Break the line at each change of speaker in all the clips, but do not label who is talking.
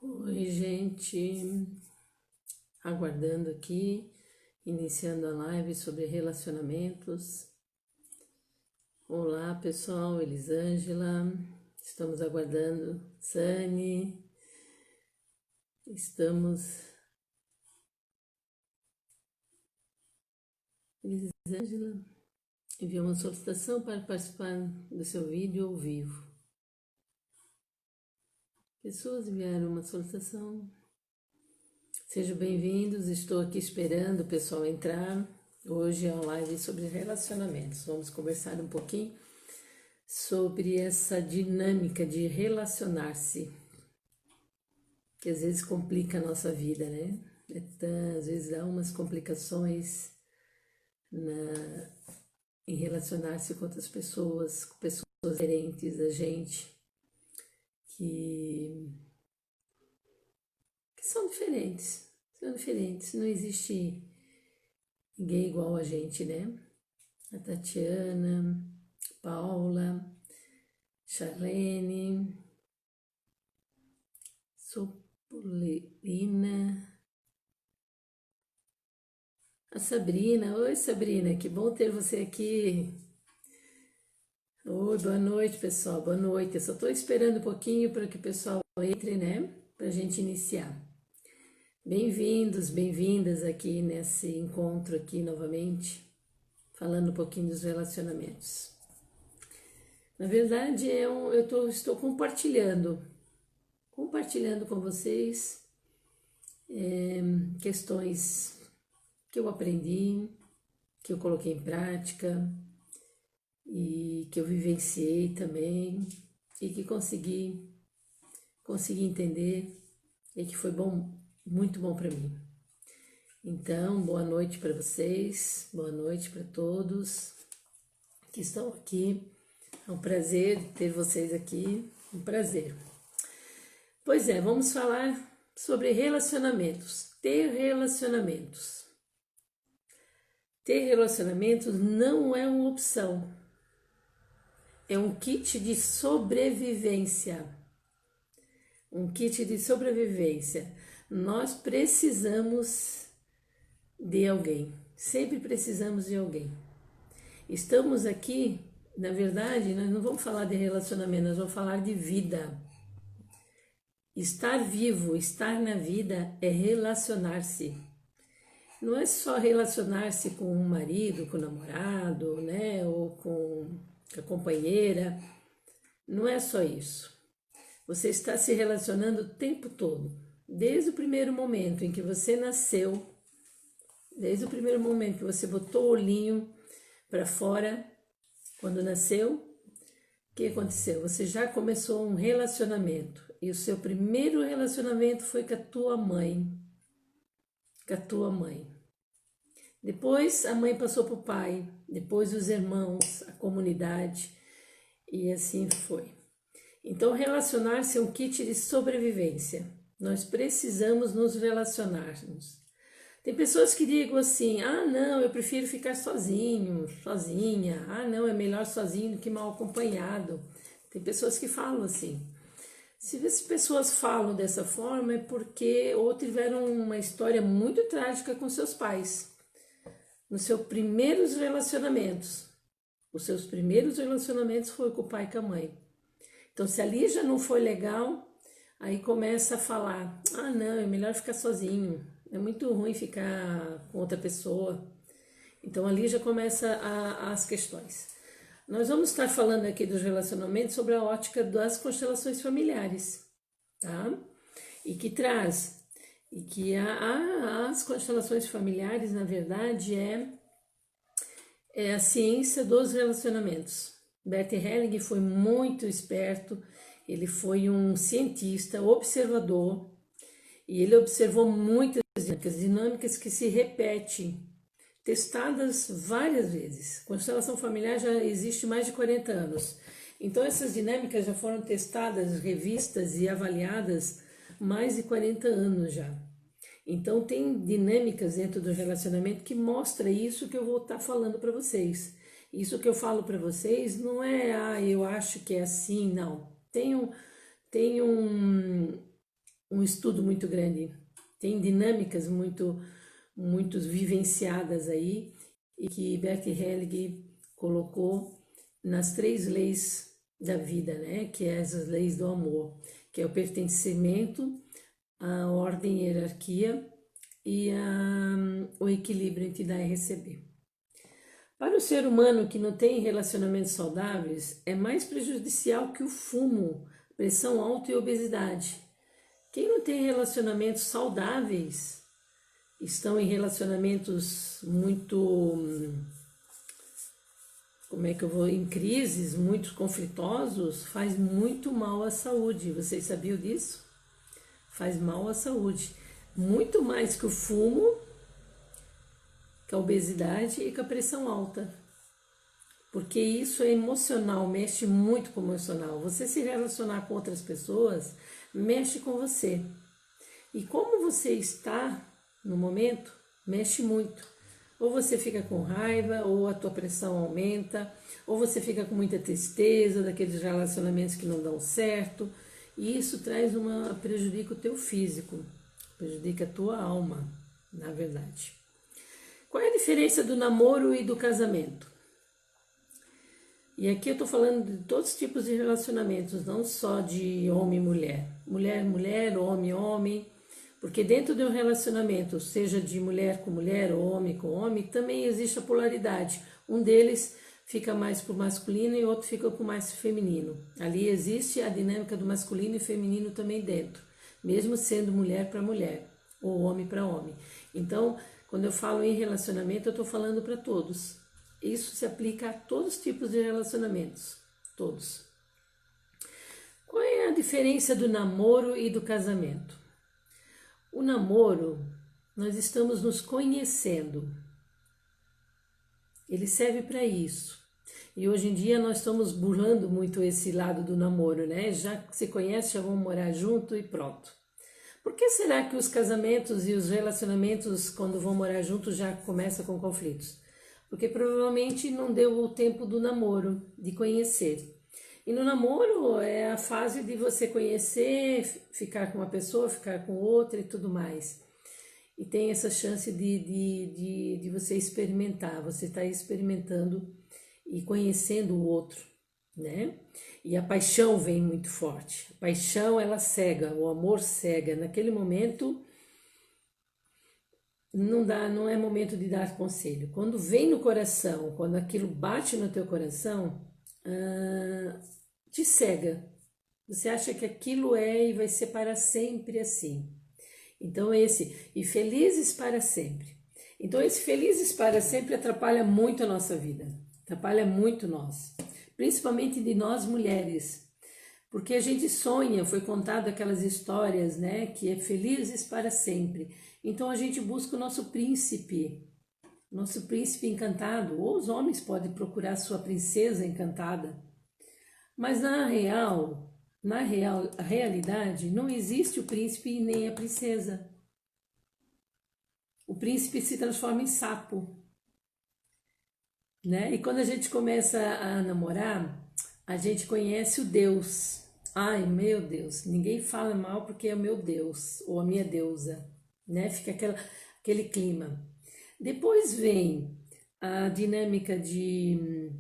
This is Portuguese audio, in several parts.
Oi, gente, aguardando aqui, iniciando a live sobre relacionamentos. Olá, pessoal, Elisângela, estamos aguardando, Sani, estamos. Elisângela enviou uma solicitação para participar do seu vídeo ao vivo. Pessoas enviaram uma solicitação. Sejam bem-vindos, estou aqui esperando o pessoal entrar. Hoje é uma live sobre relacionamentos. Vamos conversar um pouquinho sobre essa dinâmica de relacionar-se, que às vezes complica a nossa vida, né? Às vezes há umas complicações em relacionar-se com outras pessoas, com pessoas diferentes da gente, que são diferentes, não existe ninguém igual a gente, né? A Tatiana, Paula, Charlene, Sopolina, a Sabrina. Oi, Sabrina, que bom ter você aqui. Oi, boa noite, pessoal, boa noite. Eu só estou esperando um pouquinho para que o pessoal entre, né, para a gente iniciar. Bem-vindos, bem-vindas aqui nesse encontro aqui novamente, falando um pouquinho dos relacionamentos. Na verdade, estou compartilhando com vocês questões que eu aprendi, que eu coloquei em prática e que eu vivenciei também e que consegui entender e que foi bom, muito bom para mim. Então, boa noite para vocês, boa noite para todos que estão aqui. É um prazer ter vocês aqui, um prazer. Pois é, vamos falar sobre relacionamentos, ter relacionamentos. Ter relacionamentos não é uma opção, é um kit de sobrevivência. Um kit de sobrevivência. Nós precisamos de alguém, sempre precisamos de alguém. Estamos aqui, na verdade, nós não vamos falar de relacionamento, nós vamos falar de vida. Estar vivo, estar na vida é relacionar-se. Não é só relacionar-se com o marido, com o namorado, né, ou com a companheira. Não é só isso. Você está se relacionando o tempo todo. Desde o primeiro momento em que você nasceu, desde o primeiro momento que você botou o olhinho para fora, quando nasceu, o que aconteceu? Você já começou um relacionamento. E o seu primeiro relacionamento foi com a tua mãe. Com a tua mãe. Depois a mãe passou para o pai, depois os irmãos, a comunidade, e assim foi. Então, relacionar-se é um kit de sobrevivência. Nós precisamos nos relacionarmos. Tem pessoas que digam assim, não, eu prefiro ficar sozinho, sozinha. Não, é melhor sozinho do que mal acompanhado. Tem pessoas que falam assim. Se as pessoas falam dessa forma é porque ou tiveram uma história muito trágica com seus pais. Nos seus primeiros relacionamentos. Os seus primeiros relacionamentos foi com o pai e com a mãe. Então, se ali já não foi legal, aí começa a falar, não, é melhor ficar sozinho, é muito ruim ficar com outra pessoa. Então, ali já começa as questões. Nós vamos estar falando aqui dos relacionamentos sobre a ótica das constelações familiares, tá? E que traz, e que as constelações familiares, na verdade, é a ciência dos relacionamentos. Bert Helling foi muito esperto, ele foi um cientista, observador, e ele observou muitas dinâmicas que se repetem, testadas várias vezes. Constelação familiar já existe mais de 40 anos. Então essas dinâmicas já foram testadas, revistas e avaliadas mais de 40 anos já. Então tem dinâmicas dentro do relacionamento que mostra isso que eu vou estar falando para vocês. Isso que eu falo para vocês não é, eu acho que é assim, não. Tem um estudo muito grande, tem dinâmicas muito vivenciadas aí, e que Bert Hellinger colocou nas 3 leis da vida, né? Que é as leis do amor, que é o pertencimento, a ordem e hierarquia e o equilíbrio entre dar e receber. Para o ser humano que não tem relacionamentos saudáveis, é mais prejudicial que o fumo, pressão alta e obesidade. Quem não tem relacionamentos saudáveis, estão em relacionamentos muito, em crises, muito conflitosos, faz muito mal à saúde. Vocês sabiam disso? Faz mal à saúde. Muito mais que o fumo, que a obesidade e que a pressão alta. Porque isso é emocional, mexe muito com o emocional. Você se relacionar com outras pessoas, mexe com você. E como você está no momento, mexe muito. Ou você fica com raiva, ou a tua pressão aumenta, ou você fica com muita tristeza daqueles relacionamentos que não dão certo. E isso prejudica o teu físico, prejudica a tua alma, na verdade. Qual é a diferença do namoro e do casamento? E aqui eu estou falando de todos os tipos de relacionamentos, não só de homem e mulher. Mulher, mulher, homem, homem. Porque dentro de um relacionamento, seja de mulher com mulher ou homem com homem, também existe a polaridade. Um deles fica mais pro masculino e outro fica pro mais feminino. Ali existe a dinâmica do masculino e feminino também dentro, mesmo sendo mulher para mulher ou homem para homem. Então, quando eu falo em relacionamento, eu estou falando para todos. Isso se aplica a todos os tipos de relacionamentos, todos. Qual é a diferença do namoro e do casamento? O namoro, nós estamos nos conhecendo. Ele serve para isso. E hoje em dia nós estamos burlando muito esse lado do namoro, né? Já se conhece, já vão morar junto e pronto. Por que será que os casamentos e os relacionamentos, quando vão morar juntos, já começam com conflitos? Porque provavelmente não deu o tempo do namoro, de conhecer. E no namoro é a fase de você conhecer, ficar com uma pessoa, ficar com outra e tudo mais. E tem essa chance de você experimentar, você está experimentando e conhecendo o outro, né? E a paixão vem muito forte. A paixão, ela cega, o amor cega. Naquele momento, não é momento de dar conselho. Quando vem no coração, quando aquilo bate no teu coração, te cega. Você acha que aquilo é e vai ser para sempre assim. Então e felizes para sempre. Então esse felizes para sempre atrapalha muito a nossa vida, atrapalha muito nós, principalmente de nós mulheres, porque a gente sonha, foi contado aquelas histórias, né, que é felizes para sempre. Então a gente busca o nosso príncipe encantado, ou os homens podem procurar sua princesa encantada. Mas na realidade, não existe o príncipe e nem a princesa. O príncipe se transforma em sapo, né? E quando a gente começa a namorar, a gente conhece o Deus. Ai, meu Deus, ninguém fala mal porque é o meu Deus ou a minha deusa, né? Fica aquele clima. Depois vem a dinâmica de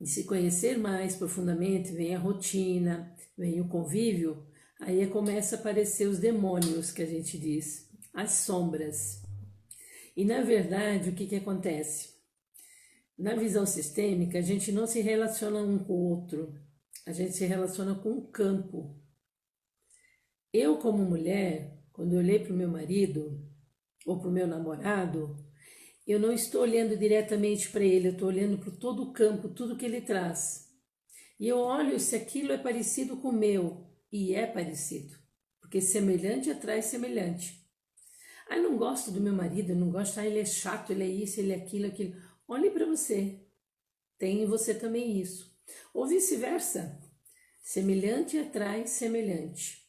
se conhecer mais profundamente, vem a rotina, vem o convívio, aí começa a aparecer os demônios que a gente diz, as sombras. E na verdade, o que acontece? Na visão sistêmica, a gente não se relaciona um com o outro, a gente se relaciona com o campo. Eu, como mulher, quando eu olhei para o meu marido ou para o meu namorado, eu não estou olhando diretamente para ele, eu estou olhando para todo o campo, tudo que ele traz. E eu olho se aquilo é parecido com o meu, e é parecido, porque semelhante atrai semelhante. Ah, eu não gosto do meu marido, eu não gosto, ele é chato, ele é isso, ele é aquilo, aquilo. Olhe para você, tem em você também isso. Ou vice-versa, semelhante atrai semelhante.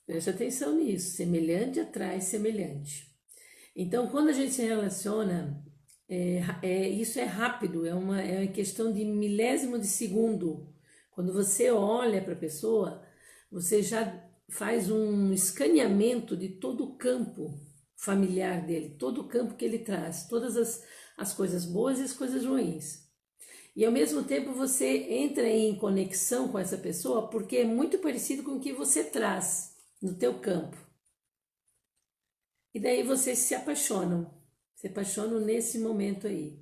Preste atenção nisso, semelhante atrai semelhante. Então, quando a gente se relaciona, isso é rápido, é uma questão de milésimo de segundo. Quando você olha para a pessoa, você já faz um escaneamento de todo o campo familiar dele, todo o campo que ele traz, todas as coisas boas e as coisas ruins. E ao mesmo tempo você entra em conexão com essa pessoa porque é muito parecido com o que você traz no teu campo. E daí vocês se apaixonam nesse momento aí.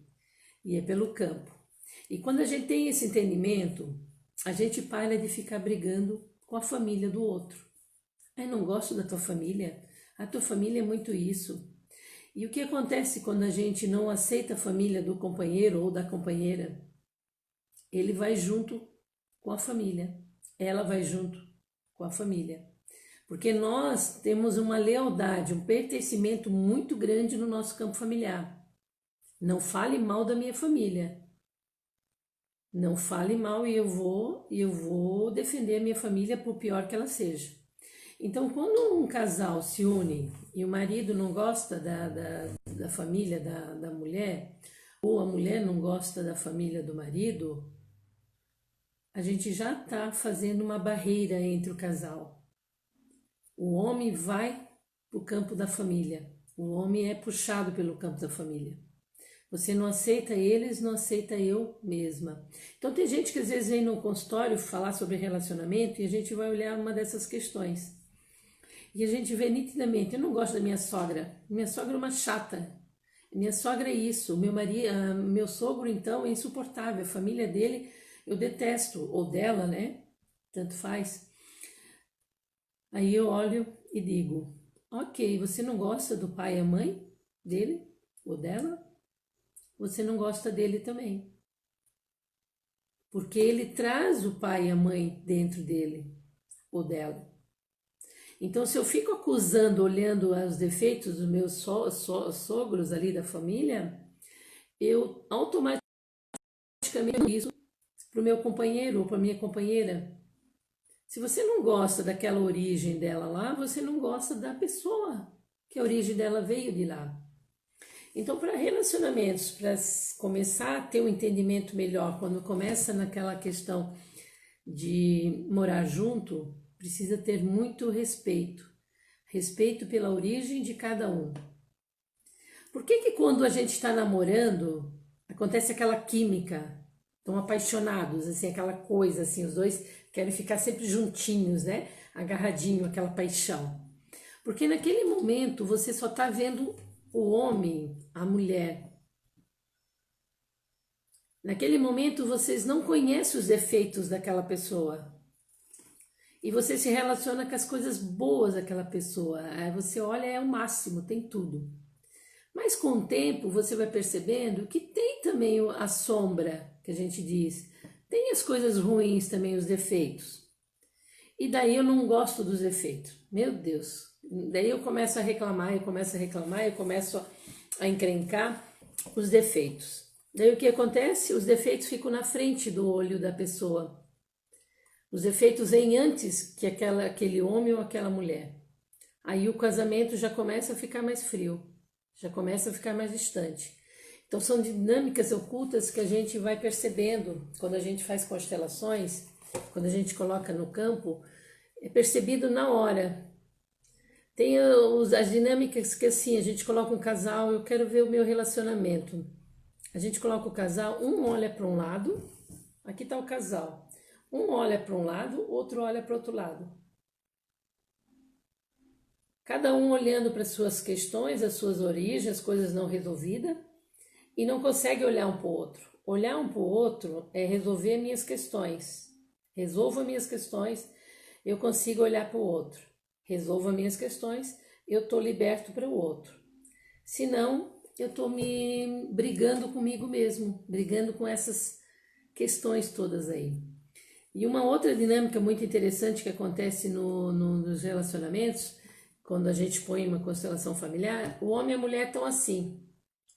E é pelo campo. E quando a gente tem esse entendimento, a gente para de ficar brigando com a família do outro. Eu não gosto da tua família, a tua família é muito isso. E o que acontece quando a gente não aceita a família do companheiro ou da companheira? Ele vai junto com a família, ela vai junto com a família. Porque nós temos uma lealdade, um pertencimento muito grande no nosso campo familiar. Não fale mal da minha família. Não fale mal e eu vou defender a minha família por pior que ela seja. Então, quando um casal se une e o marido não gosta da família da mulher, ou a mulher não gosta da família do marido, a gente já está fazendo uma barreira entre o casal. O homem vai para o campo da família, o homem é puxado pelo campo da família. Você não aceita eles, não aceita eu mesma. Então tem gente que às vezes vem no consultório falar sobre relacionamento e a gente vai olhar uma dessas questões. E a gente vê nitidamente, eu não gosto da minha sogra é uma chata. Minha sogra é isso, meu sogro então é insuportável, a família dele eu detesto, ou dela, né? Tanto faz. Aí eu olho e digo, ok, você não gosta do pai e a mãe dele ou dela? Você não gosta dele também. Porque ele traz o pai e a mãe dentro dele ou dela. Então, se eu fico acusando, olhando os defeitos dos meus sogros ali da família, eu automaticamente isso para o meu companheiro ou para a minha companheira. Se você não gosta daquela origem dela lá, você não gosta da pessoa que a origem dela veio de lá. Então, para relacionamentos, para começar a ter um entendimento melhor, quando começa naquela questão de morar junto, precisa ter muito respeito. Respeito pela origem de cada um. Por que quando a gente está namorando, acontece aquela química, estão apaixonados, assim, aquela coisa, assim, os dois querem ficar sempre juntinhos, né? Agarradinho, aquela paixão. Porque naquele momento você só está vendo o homem, a mulher. Naquele momento vocês não conhecem os defeitos daquela pessoa. E você se relaciona com as coisas boas daquela pessoa. Aí você olha, é o máximo, tem tudo. Mas com o tempo você vai percebendo que tem também a sombra, que a gente diz. Tem as coisas ruins também, os defeitos. E daí eu não gosto dos defeitos. Meu Deus. Daí eu começo a reclamar, eu começo a encrencar os defeitos. Daí o que acontece? Os defeitos ficam na frente do olho da pessoa. Os defeitos vêm antes que aquele homem ou aquela mulher. Aí o casamento já começa a ficar mais frio, já começa a ficar mais distante. Então são dinâmicas ocultas que a gente vai percebendo quando a gente faz constelações, quando a gente coloca no campo, é percebido na hora. Tem as dinâmicas que assim, a gente coloca um casal, eu quero ver o meu relacionamento. A gente coloca o casal, um olha para um lado, aqui está o casal. Um olha para um lado, outro olha para o outro lado. Cada um olhando para as suas questões, as suas origens, as coisas não resolvidas, e não consegue olhar um para o outro. Olhar um para o outro é resolver minhas questões. Resolvo as minhas questões, eu consigo olhar para o outro. Resolvo as minhas questões, eu estou liberto para o outro. Senão, eu estou me brigando comigo mesmo, brigando com essas questões todas aí. E uma outra dinâmica muito interessante que acontece nos relacionamentos, quando a gente põe uma constelação familiar, o homem e a mulher estão assim,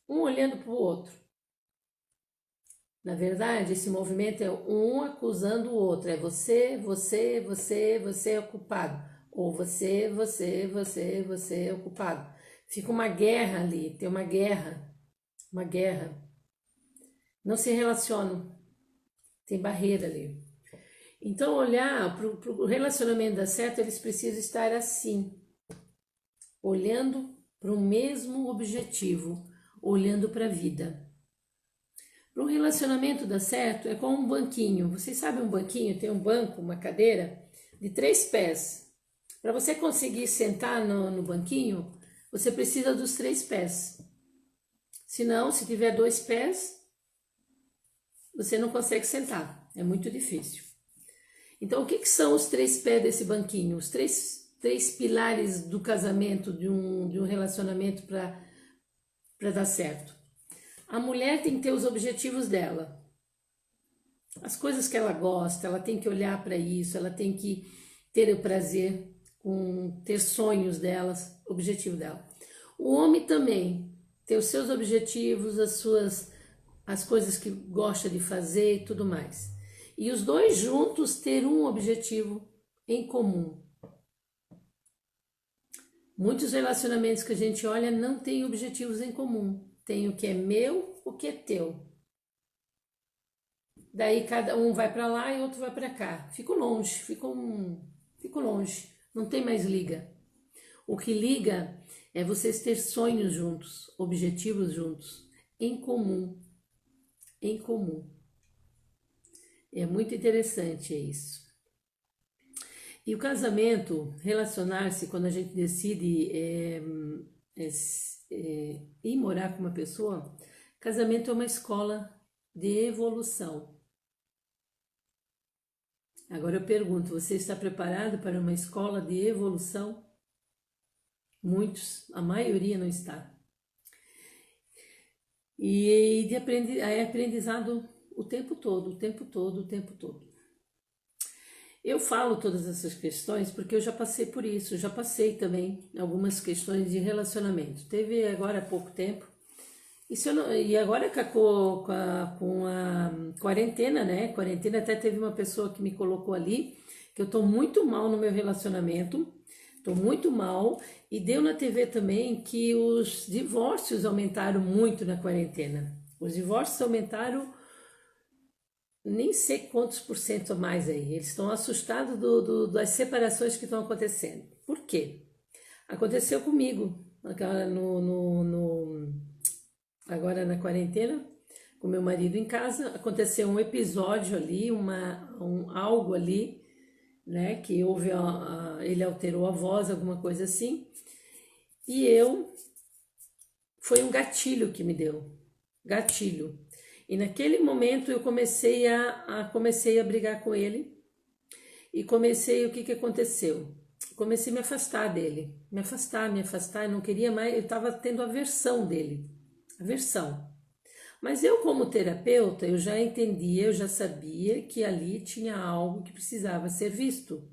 um olhando para o outro. Na verdade, esse movimento é um acusando o outro, é você é o culpado, ou você é o culpado. Fica uma guerra ali, tem uma guerra. Não se relacionam, tem barreira ali. Então, olhar para o relacionamento dar certo, eles precisam estar assim, olhando para o mesmo objetivo, olhando para a vida. Para um relacionamento dar certo, é como um banquinho. Vocês sabem um banquinho? Tem um banco, uma cadeira de 3 pés. Para você conseguir sentar no banquinho, você precisa dos 3 pés. Senão, se tiver 2 pés, você não consegue sentar. É muito difícil. Então, o que são os 3 pés desse banquinho? Os três pilares do casamento, de um relacionamento para dar certo. A mulher tem que ter os objetivos dela. As coisas que ela gosta, ela tem que olhar para isso, ela tem que ter o prazer com ter sonhos delas, objetivo dela. O homem também tem os seus objetivos, as coisas que gosta de fazer e tudo mais. E os dois juntos ter um objetivo em comum. Muitos relacionamentos que a gente olha não têm objetivos em comum. Tem o que é meu, o que é teu. Daí cada um vai para lá e outro vai para cá. Fico longe, fico longe. Não tem mais liga. O que liga é vocês ter sonhos juntos, objetivos juntos, em comum. Em comum. É muito interessante isso. E o casamento, relacionar-se, quando a gente decide ir morar com uma pessoa, casamento é uma escola de evolução. Agora eu pergunto, você está preparado para uma escola de evolução? Muitos, a maioria não está. E é aprendizado o tempo todo, o tempo todo, o tempo todo. Eu falo todas essas questões porque eu já passei por isso, já passei também algumas questões de relacionamento. Teve agora há pouco tempo, e agora com a quarentena, né? Quarentena até teve uma pessoa que me colocou ali, que eu tô muito mal no meu relacionamento, tô muito mal, e deu na TV também que os divórcios aumentaram muito na quarentena. Os divórcios aumentaram nem sei quantos por cento a mais aí. Eles estão assustados das separações que estão acontecendo. Por quê? Aconteceu comigo agora na quarentena, com meu marido em casa. Aconteceu um episódio ali, algo ali, né? Que houve, ele alterou a voz, alguma coisa assim. E foi um gatilho que me deu. Gatilho. E naquele momento eu comecei a brigar com ele. E o que aconteceu? Comecei a me afastar dele. Me afastar, eu não queria mais, eu estava tendo aversão dele. Aversão. Mas eu, como terapeuta, eu já entendia, eu já sabia que ali tinha algo que precisava ser visto.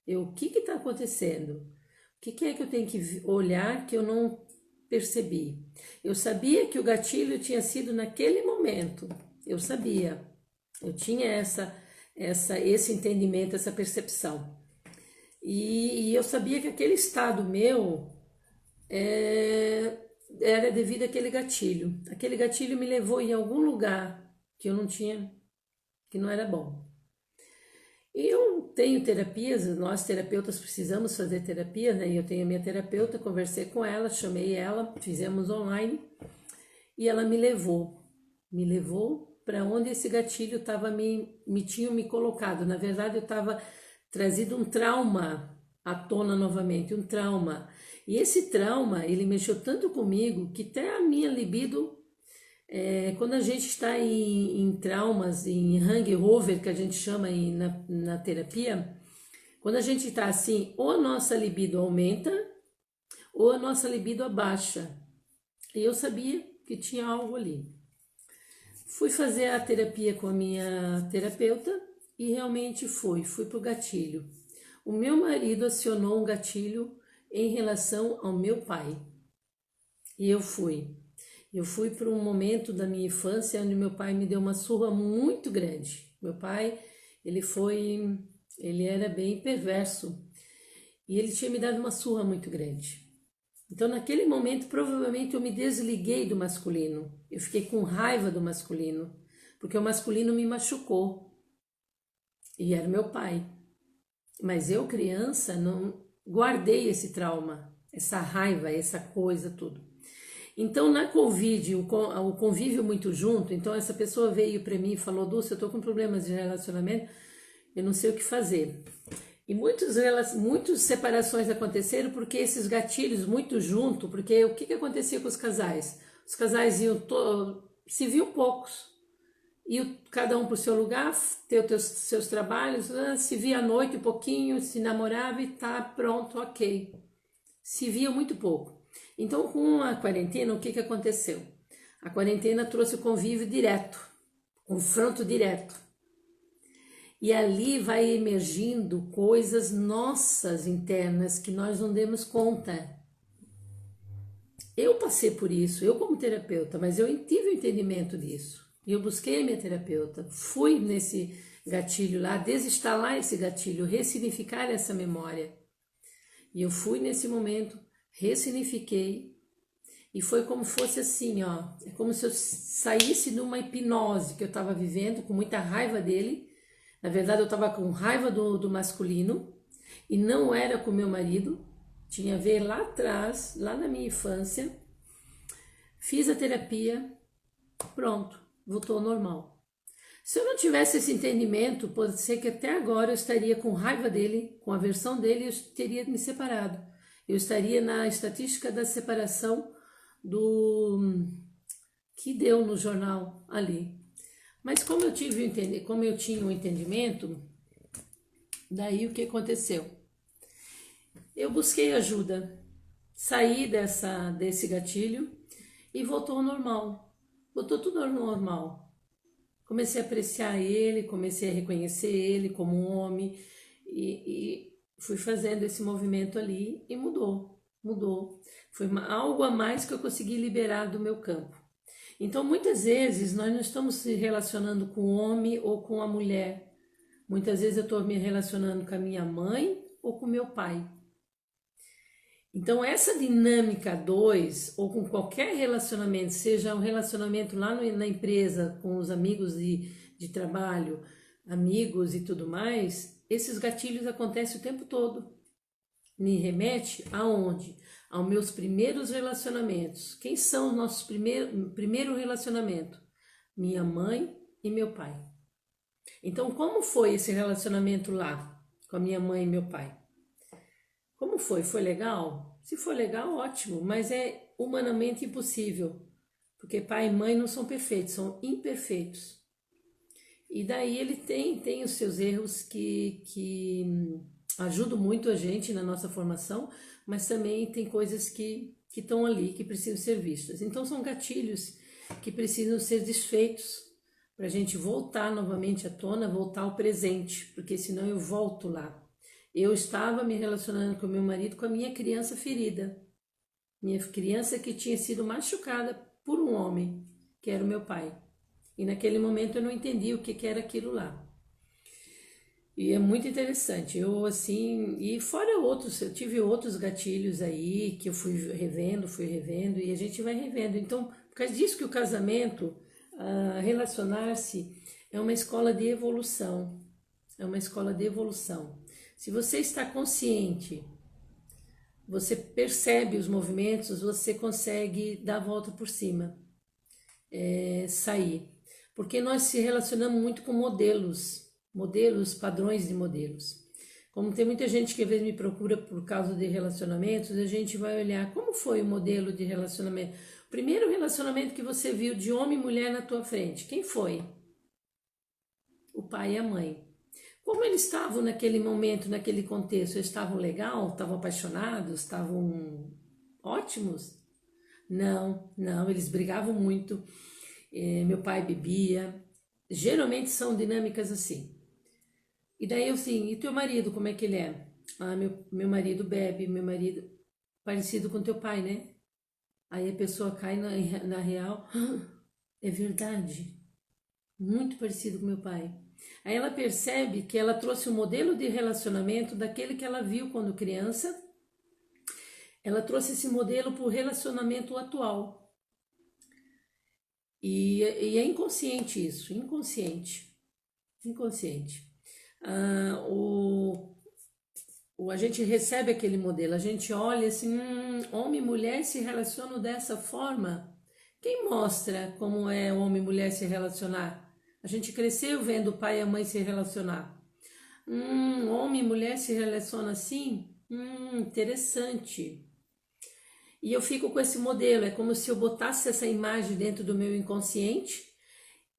O que está acontecendo? O que é que eu tenho que olhar que eu não percebi? Eu sabia que o gatilho tinha sido naquele momento. Eu sabia. Eu tinha esse entendimento, essa percepção. E eu sabia que aquele estado meu era devido àquele gatilho. Aquele gatilho me levou em algum lugar que eu não tinha, que não era bom. E eu tenho terapias, nós terapeutas precisamos fazer terapia, né? Eu tenho a minha terapeuta, conversei com ela, chamei ela, fizemos online e ela me levou para onde esse gatilho estava tinha me colocado. Na verdade, eu estava trazido um trauma à tona novamente, um trauma. E esse trauma, ele mexeu tanto comigo que até a minha libido, quando a gente está em traumas, em hangover, que a gente chama na terapia, quando a gente está assim, ou a nossa libido aumenta, ou a nossa libido abaixa. E eu sabia que tinha algo ali. Fui fazer a terapia com a minha terapeuta e realmente fui para o gatilho. O meu marido acionou um gatilho em relação ao meu pai. E eu fui. Eu fui para um momento da minha infância onde meu pai me deu uma surra muito grande. Meu pai, ele era bem perverso e ele tinha me dado uma surra muito grande. Então, naquele momento, provavelmente eu me desliguei do masculino. Eu fiquei com raiva do masculino, porque o masculino me machucou. e era meu pai. Mas eu, criança, não guardei esse trauma, essa raiva, essa coisa, tudo. Então, na Covid, o convívio muito junto, então essa pessoa veio para mim e falou, Dulce, eu tô com problemas de relacionamento, eu não sei o que fazer. E muitas separações aconteceram porque esses gatilhos muito junto, porque o que acontecia com os casais? Os casais se viam poucos, iam cada um para o seu lugar, ter os seus trabalhos, se via à noite um pouquinho, se namorava e tá pronto, ok. Se via muito pouco. Então, com a quarentena, o que aconteceu? A quarentena trouxe o convívio direto, confronto direto. E ali vai emergindo coisas nossas internas que nós não demos conta. Eu passei por isso, eu como terapeuta, mas eu tive o entendimento disso. E eu busquei a minha terapeuta, fui nesse gatilho lá, desinstalar esse gatilho, ressignificar essa memória. E eu fui nesse momento, ressignifiquei, e foi como fosse assim, ó, é como se eu saísse numa hipnose que eu estava vivendo, com muita raiva dele. Na verdade, eu estava com raiva do masculino, e não era com meu marido, tinha a ver lá atrás, lá na minha infância. Fiz a terapia, pronto, voltou ao normal. Se eu não tivesse esse entendimento, pode ser que até agora eu estaria com raiva dele, com aversão dele, eu teria me separado. Eu estaria na estatística da separação do que deu no jornal ali. Mas como eu tinha um entendimento, daí o que aconteceu? Eu busquei ajuda, saí desse gatilho e voltou ao normal. Voltou tudo ao normal. Comecei a apreciar ele, comecei a reconhecer ele como um homem e fui fazendo esse movimento ali e mudou. Foi algo a mais que eu consegui liberar do meu campo. Então, muitas vezes, nós não estamos se relacionando com o homem ou com a mulher. Muitas vezes eu estou me relacionando com a minha mãe ou com o meu pai. Então, essa dinâmica 2, ou com qualquer relacionamento, seja um relacionamento lá na empresa, com os amigos de trabalho, amigos e tudo mais, esses gatilhos acontecem o tempo todo. Me remete aonde? Aos meus primeiros relacionamentos. Quem são os nossos primeiro relacionamento? Minha mãe e meu pai. Então, como foi esse relacionamento lá, com a minha mãe e meu pai? Como foi? Foi legal? Se for legal, ótimo, mas é humanamente impossível, porque pai e mãe não são perfeitos, são imperfeitos. E daí ele tem os seus erros que ajudam muito a gente na nossa formação, mas também tem coisas que estão ali, que precisam ser vistas. Então são gatilhos que precisam ser desfeitos para a gente voltar novamente à tona, voltar ao presente, porque senão eu volto lá. Eu estava me relacionando com meu marido com a minha criança ferida. Minha criança que tinha sido machucada por um homem, que era o meu pai. E naquele momento eu não entendi o que era aquilo lá. E é muito interessante. Eu assim, e fora outros, eu tive outros gatilhos aí que eu fui revendo, e a gente vai revendo. Então, por causa disso que o casamento, relacionar-se é uma escola de evolução. É uma escola de evolução. Se você está consciente, você percebe os movimentos, você consegue dar a volta por cima, sair. Porque nós se relacionamos muito com modelos, padrões de modelos. Como tem muita gente que às vezes me procura por causa de relacionamentos, a gente vai olhar como foi o modelo de relacionamento. O primeiro relacionamento que você viu de homem e mulher na tua frente, quem foi? O pai e a mãe. Como eles estavam naquele momento, naquele contexto? Eles estavam legal? Estavam apaixonados? Estavam ótimos? Não, eles brigavam muito. Meu pai bebia. Geralmente são dinâmicas assim. E daí eu assim, e teu marido, como é que ele é? Ah, meu marido bebe, meu marido parecido com teu pai, né? Aí a pessoa cai na real. É verdade, muito parecido com meu pai. Aí ela percebe que ela trouxe um modelo de relacionamento daquele que ela viu quando criança. Ela trouxe esse modelo para o relacionamento atual. E é inconsciente isso, inconsciente. A gente recebe aquele modelo, a gente olha assim, homem e mulher se relacionam dessa forma. Quem mostra como é homem e mulher se relacionar? A gente cresceu vendo o pai e a mãe se relacionar. Homem e mulher se relacionam assim? Interessante. E eu fico com esse modelo, é como se eu botasse essa imagem dentro do meu inconsciente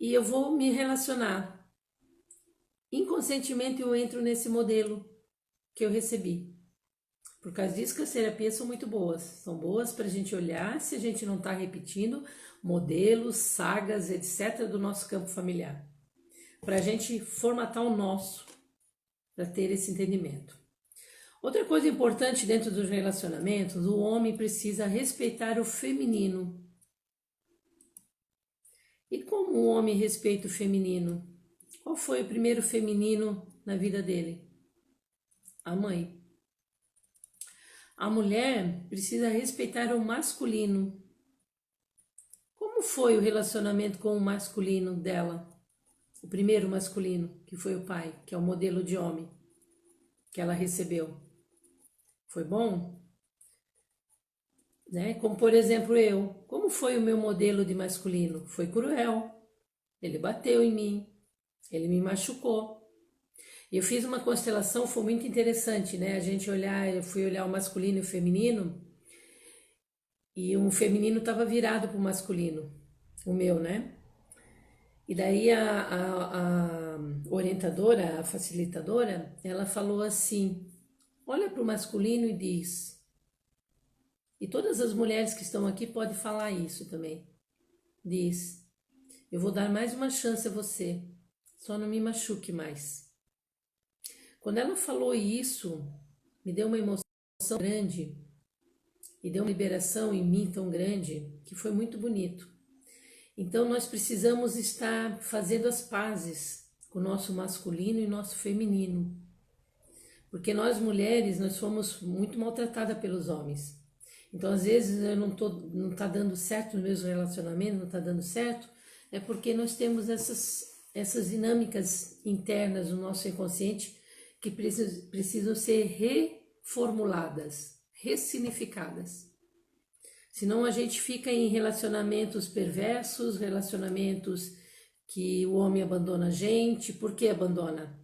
e eu vou me relacionar. Inconscientemente eu entro nesse modelo que eu recebi. Por causa disso que as terapias são muito boas. São boas para a gente olhar se a gente não está repetindo modelos, sagas, etc. do nosso campo familiar. Para a gente formatar o nosso, para ter esse entendimento. Outra coisa importante dentro dos relacionamentos, o homem precisa respeitar o feminino. E como o homem respeita o feminino? Qual foi o primeiro feminino na vida dele? A mãe. A mulher precisa respeitar o masculino. Como foi o relacionamento com o masculino dela? O primeiro masculino, que foi o pai, que é o modelo de homem que ela recebeu. Foi bom? Né? Como por exemplo eu. Como foi o meu modelo de masculino? Foi cruel. Ele bateu em mim. Ele me machucou. Eu fiz uma constelação, foi muito interessante, né? A gente eu fui olhar o masculino e o feminino, e o feminino estava virado para o masculino, o meu, né? E daí a orientadora, a facilitadora, ela falou assim: olha para o masculino e diz. E todas as mulheres que estão aqui podem falar isso também. Diz: eu vou dar mais uma chance a você, só não me machuque mais. Quando ela falou isso, me deu uma emoção grande e deu uma liberação em mim tão grande que foi muito bonito. Então nós precisamos estar fazendo as pazes com o nosso masculino e nosso feminino. Porque nós mulheres, nós fomos muito maltratadas pelos homens. Então às vezes eu não tá dando certo nos meus relacionamentos, não tá dando certo, é porque nós temos essas dinâmicas internas no nosso inconsciente que precisam ser reformuladas, ressignificadas. Senão a gente fica em relacionamentos perversos, relacionamentos que o homem abandona a gente. Por que abandona?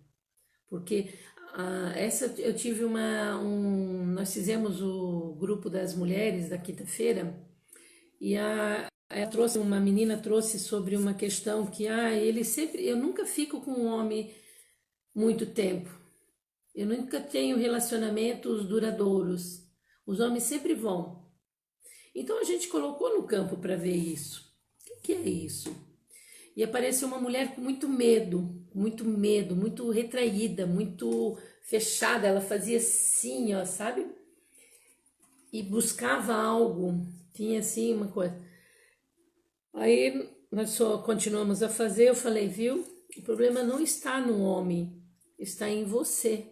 Porque eu tive nós fizemos o grupo das mulheres da quinta-feira e uma menina trouxe sobre uma questão que eu nunca fico com um homem muito tempo. Eu nunca tenho relacionamentos duradouros. Os homens sempre vão. Então a gente colocou no campo para ver isso. O que é isso? E apareceu uma mulher com muito medo, muito retraída, muito fechada. Ela fazia assim, ó, sabe? E buscava algo. Tinha assim uma coisa. Aí nós só continuamos a fazer. Eu falei, viu? O problema não está no homem, está em você.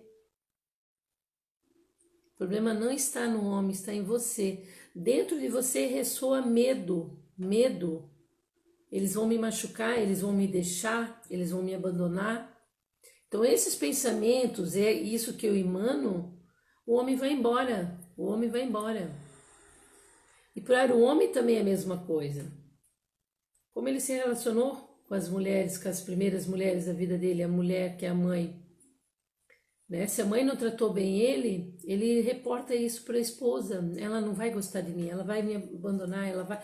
O problema não está no homem, está em você. Dentro de você ressoa medo, medo. Eles vão me machucar, eles vão me deixar, eles vão me abandonar. Então esses pensamentos, é isso que eu emano, o homem vai embora, o homem vai embora. E para o homem também é a mesma coisa. Como ele se relacionou com as mulheres, com as primeiras mulheres da vida dele, a mulher que é a mãe, né? Se a mãe não tratou bem ele reporta isso para a esposa. Ela não vai gostar de mim, ela vai me abandonar, ela vai...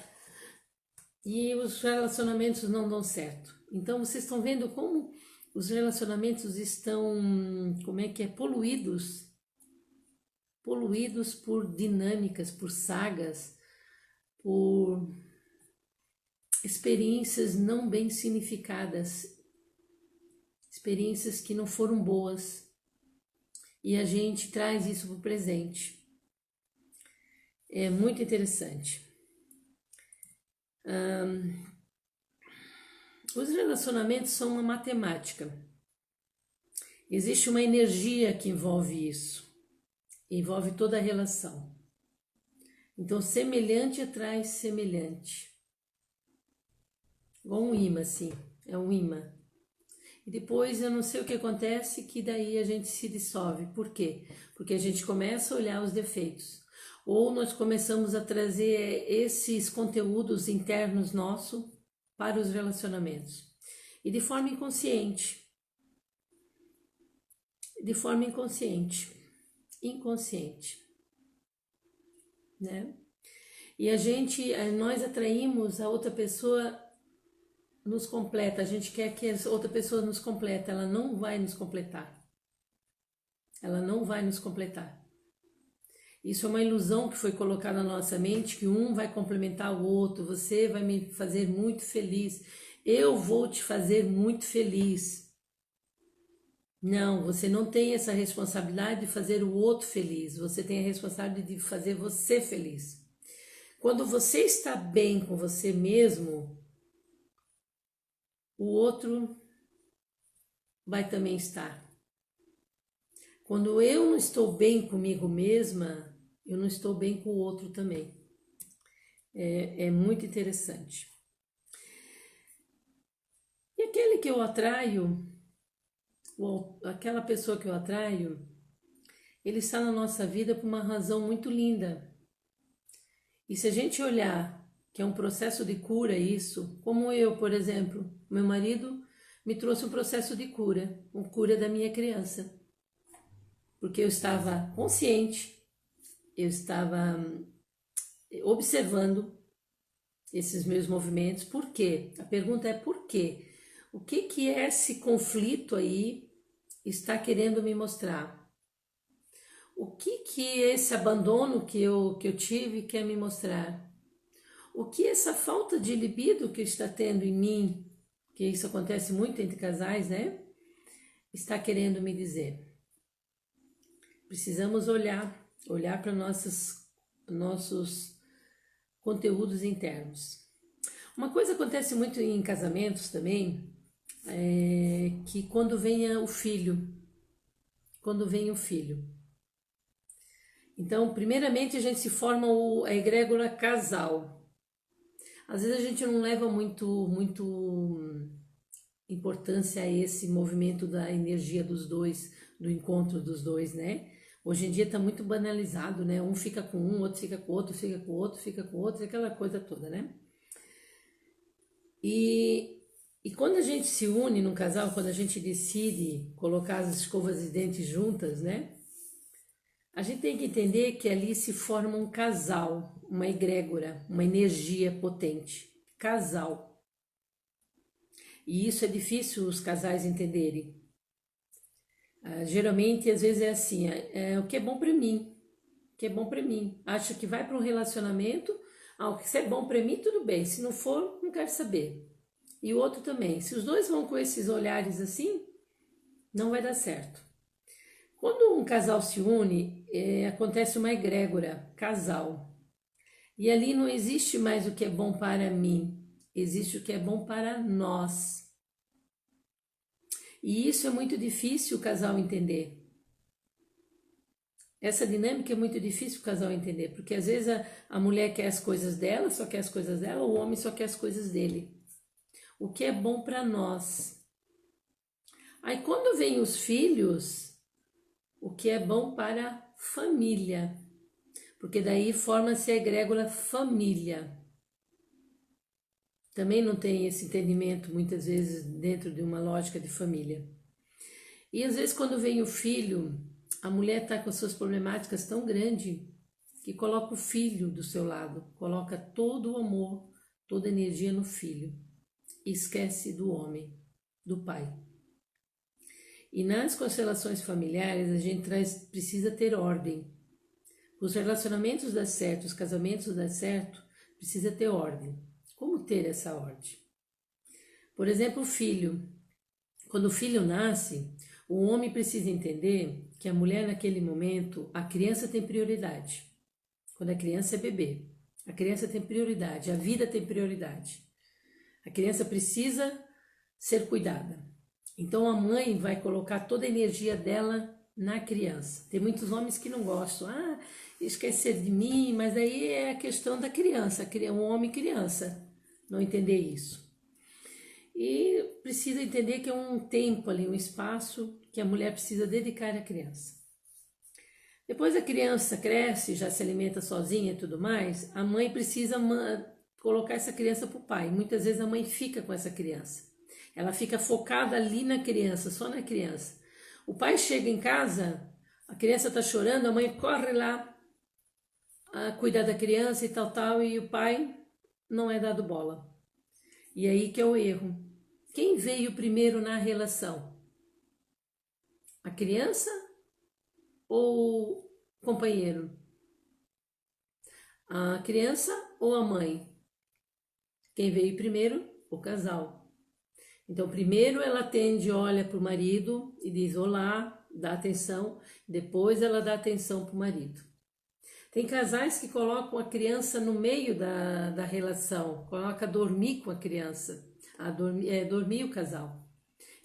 E os relacionamentos não dão certo. Então vocês estão vendo como os relacionamentos estão, poluídos. Poluídos por dinâmicas, por sagas, por experiências não bem significadas, experiências que não foram boas. E a gente traz isso para o presente. É muito interessante. Os relacionamentos são uma matemática. Existe uma energia que envolve isso. Envolve toda a relação. Então, semelhante atrai semelhante. Igual um imã, assim. É um imã. e depois eu não sei o que acontece, que daí a gente se dissolve. Por quê? Porque a gente começa a olhar os defeitos. Ou nós começamos a trazer esses conteúdos internos nossos para os relacionamentos. E de forma inconsciente. De forma inconsciente. Inconsciente. Né? E nós atraímos a outra pessoa nos completa, a gente quer que a outra pessoa nos complete, ela não vai nos completar. Ela não vai nos completar. Isso é uma ilusão que foi colocada na nossa mente, que um vai complementar o outro, você vai me fazer muito feliz, eu vou te fazer muito feliz. Não, você não tem essa responsabilidade de fazer o outro feliz, você tem a responsabilidade de fazer você feliz. Quando você está bem com você mesmo, o outro vai também estar. Quando eu não estou bem comigo mesma, eu não estou bem com o outro também. É muito interessante. E aquele que eu atraio, aquela pessoa que eu atraio, ele está na nossa vida por uma razão muito linda. E se a gente olhar que é um processo de cura isso, como eu, por exemplo, meu marido me trouxe um processo de cura, uma cura da minha criança. Porque eu estava consciente, eu estava observando esses meus movimentos. Por quê? A pergunta é por quê? O que esse conflito aí está querendo me mostrar? O que esse abandono que eu tive quer me mostrar? O que essa falta de libido que está tendo em mim, que isso acontece muito entre casais, né? Está querendo me dizer. Precisamos olhar para nossos conteúdos internos. Uma coisa acontece muito em casamentos também, é que quando vem o filho, então, primeiramente a gente se forma a egrégora casal. Às vezes a gente não leva muito importância a esse movimento da energia dos dois, do encontro dos dois, né? Hoje em dia está muito banalizado, né? Um fica com um, outro fica com o outro, fica com o outro, fica com o outro, aquela coisa toda, né? E quando a gente se une num casal, quando a gente decide colocar as escovas de dentes juntas, né? A gente tem que entender que ali se forma um casal, uma egrégora, uma energia potente. Casal. E isso é difícil os casais entenderem. Geralmente, às vezes é assim, o que é bom para mim, o que é bom para mim. Acho que vai para um relacionamento, o que é bom para mim, tudo bem. Se não for, não quero saber. E o outro também. Se os dois vão com esses olhares assim, não vai dar certo. Quando um casal se une, acontece uma egrégora, casal. E ali não existe mais o que é bom para mim, existe o que é bom para nós. E isso é muito difícil o casal entender. Essa dinâmica é muito difícil o casal entender, porque às vezes a mulher quer as coisas dela, só quer as coisas dela, o homem só quer as coisas dele. O que é bom para nós. Aí quando vem os filhos, o que é bom para a família, porque daí forma-se a egrégora família. Também não tem esse entendimento, muitas vezes, dentro de uma lógica de família. E às vezes quando vem o filho, a mulher está com suas problemáticas tão grandes que coloca o filho do seu lado, coloca todo o amor, toda a energia no filho e esquece do homem, do pai. E nas constelações familiares a gente precisa ter ordem. Os relacionamentos dar certo, os casamentos dar certo, precisa ter ordem. Como ter essa ordem? Por exemplo, o filho. Quando o filho nasce, o homem precisa entender que a mulher naquele momento, a criança tem prioridade. Quando a criança é bebê, a criança tem prioridade, a vida tem prioridade. A criança precisa ser cuidada. Então a mãe vai colocar toda a energia dela na criança. Tem muitos homens que não gostam. Esquecer de mim, mas aí é a questão da criança, um homem criança, não entender isso. E precisa entender que é um tempo ali, um espaço que a mulher precisa dedicar à criança. Depois a criança cresce, já se alimenta sozinha e tudo mais, a mãe precisa colocar essa criança para o pai. Muitas vezes a mãe fica com essa criança. Ela fica focada ali na criança, só na criança. O pai chega em casa, a criança está chorando, a mãe corre lá a cuidar da criança e tal, e o pai não é dado bola. E aí que é o erro. Quem veio primeiro na relação? A criança ou o companheiro? A criança ou a mãe? Quem veio primeiro? O casal. Então, primeiro ela atende, olha para o marido e diz olá, dá atenção. Depois ela dá atenção para o marido. Tem casais que colocam a criança no meio da relação, coloca dormir com a criança, dormir o casal.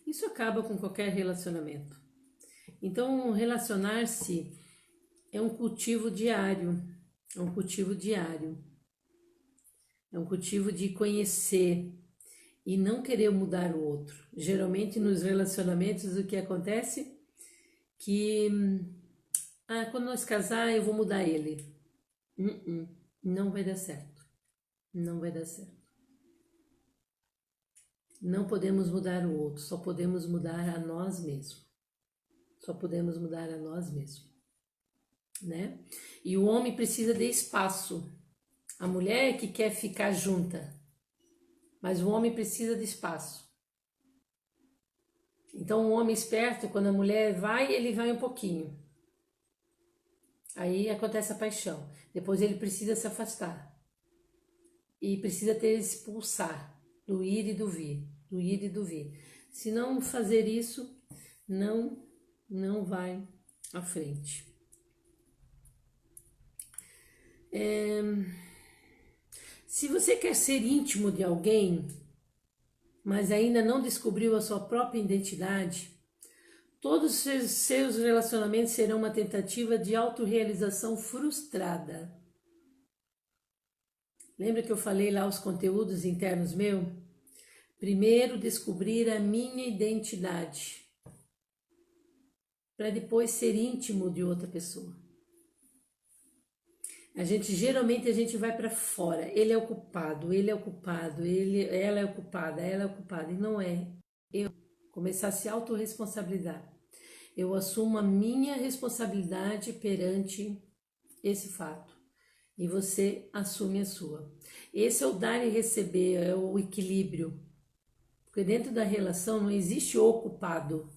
Isso acaba com qualquer relacionamento. Então, relacionar-se é um cultivo diário, é um cultivo diário. É um cultivo de conhecer e não querer mudar o outro. Geralmente nos relacionamentos o que acontece? Que quando nós casar eu vou mudar ele. Não vai dar certo. Não vai dar certo. Não podemos mudar o outro, só podemos mudar a nós mesmos. Só podemos mudar a nós mesmos, né? E o homem precisa de espaço. A mulher é que quer ficar junta, mas o homem precisa de espaço. Então, o homem esperto, quando a mulher vai, ele vai um pouquinho. Aí acontece a paixão. Depois ele precisa se afastar. E precisa ter esse pulsar do ir e do vir, do ir e do vir. Se não fazer isso, não vai à frente. Se você quer ser íntimo de alguém, mas ainda não descobriu a sua própria identidade, todos os seus relacionamentos serão uma tentativa de autorrealização frustrada. Lembra que eu falei lá os conteúdos internos meus? Primeiro, descobrir a minha identidade, para depois ser íntimo de outra pessoa. Geralmente a gente vai para fora. Ele é o culpado, ele é o culpado, ela é o culpada, ela é o culpado. E não é. Eu começar a se autorresponsabilizar. Eu assumo a minha responsabilidade perante esse fato. E você assume a sua. Esse é o dar e receber, é o equilíbrio. Porque dentro da relação não existe o culpado.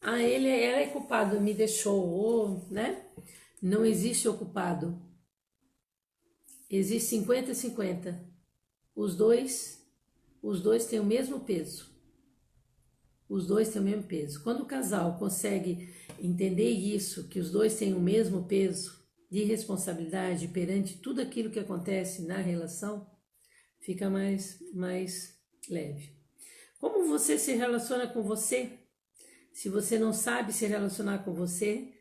Ela é culpado, me deixou, né? Não existe o culpado. Existe 50-50. Os dois têm o mesmo peso. Os dois têm o mesmo peso. Quando o casal consegue entender isso, que os dois têm o mesmo peso de responsabilidade perante tudo aquilo que acontece na relação, fica mais leve. Como você se relaciona com você? Se você não sabe se relacionar com você,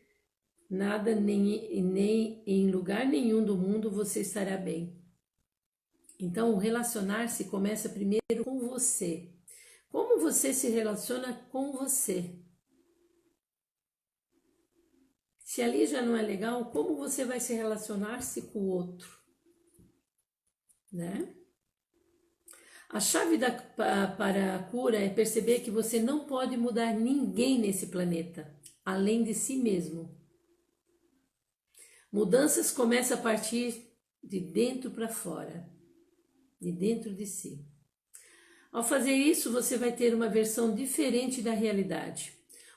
nada, nem em lugar nenhum do mundo você estará bem. Então, o relacionar-se começa primeiro com você. Como você se relaciona com você? Se ali já não é legal, como você vai se relacionar-se com o outro? Né? A chave para a cura é perceber que você não pode mudar ninguém nesse planeta, além de si mesmo. Mudanças começam a partir de dentro para fora, de dentro de si. Ao fazer isso, você vai ter uma versão diferente da realidade.